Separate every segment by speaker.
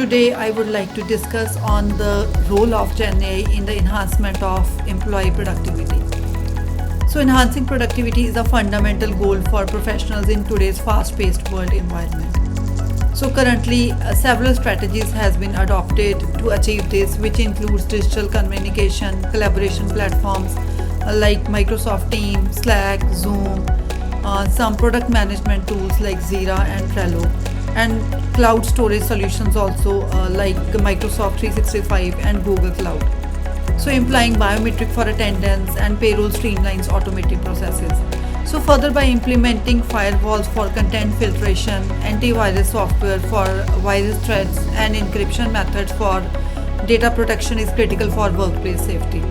Speaker 1: today I would like to discuss on the role of GenAI in the enhancement of employee productivity. So enhancing productivity is a fundamental goal for professionals in today's fast-paced world environment. So currently, several strategies has been adopted to achieve this, which includes digital communication, collaboration platforms like Microsoft Teams, Slack, Zoom, some product management tools like Jira and Trello, and cloud storage solutions also like Microsoft 365 and Google Cloud. So implying biometric for attendance and payroll streamlines automated processes. So further, by implementing firewalls for content filtration, antivirus software for virus threats, and encryption methods for data protection is critical for workplace safety.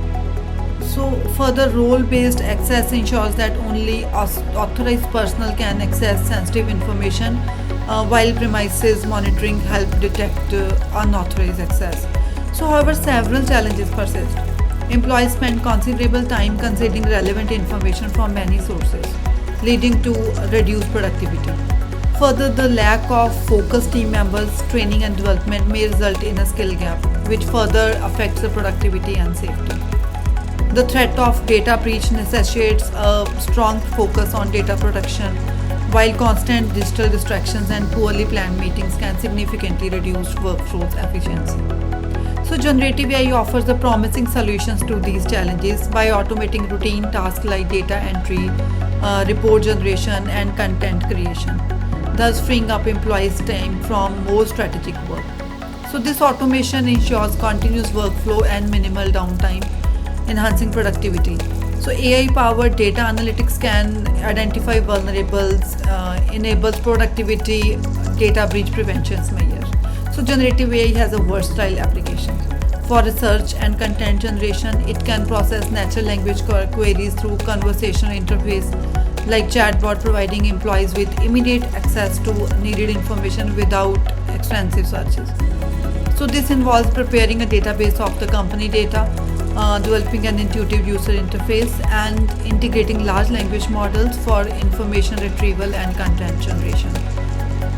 Speaker 1: So further, role-based access ensures that only authorized personnel can access sensitive information, while premises monitoring help detect unauthorized access. So however, several challenges persist. Employees spend considerable time considering relevant information from many sources, leading to reduced productivity. Further, the lack of focused team members, training and development may result in a skill gap, which further affects the productivity and safety. The threat of data breach necessitates a strong focus on data protection, while constant digital distractions and poorly planned meetings can significantly reduce workforce efficiency. So generative AI offers the promising solutions to these challenges by automating routine tasks like data entry, report generation, and content creation, thus freeing up employees' time from more strategic work. So this automation ensures continuous workflow and minimal downtime, enhancing productivity. So AI-powered data analytics can identify vulnerables, enables productivity, data breach prevention measures. So generative AI has a versatile application. For research and content generation, it can process natural language queries through conversational interface like chatbot, providing employees with immediate access to needed information without extensive searches. So this involves preparing a database of the company data, developing an intuitive user interface, and integrating large language models for information retrieval and content generation.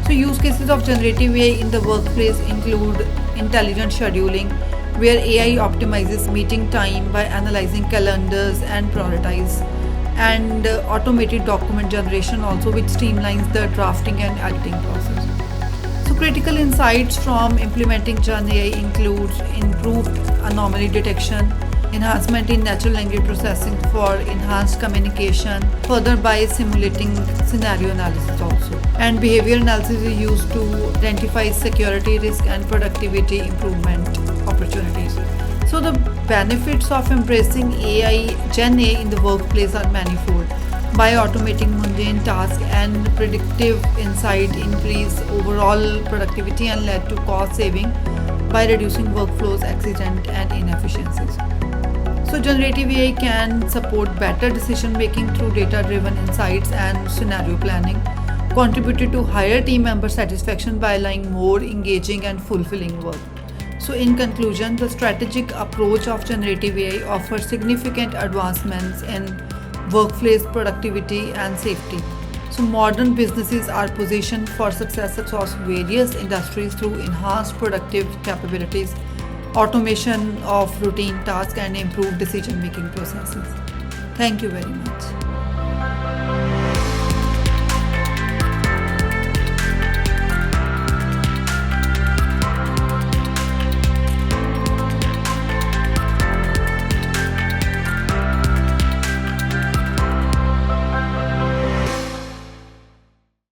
Speaker 1: So use cases of generative AI in the workplace include intelligent scheduling, where AI optimizes meeting time by analyzing calendars and prioritize, and automated document generation also, which streamlines the drafting and editing process. So critical insights from implementing Gen AI includes improved anomaly detection, enhancement in natural language processing for enhanced communication, further by simulating scenario analysis also. And behavior analysis is used to identify security risk and productivity improvement opportunities. So the benefits of embracing Gen AI in the workplace are manifold. By automating mundane tasks and predictive insight, increase overall productivity and led to cost saving by reducing workflows, accident and inefficiencies. So generative AI can support better decision making through data-driven insights and scenario planning, contributed to higher team member satisfaction by allowing more engaging and fulfilling work. So in conclusion, the strategic approach of generative AI offers significant advancements in workplace productivity and safety. So modern businesses are positioned for success across various industries through enhanced productive capabilities, automation of routine tasks, and improved decision-making processes. Thank you very much.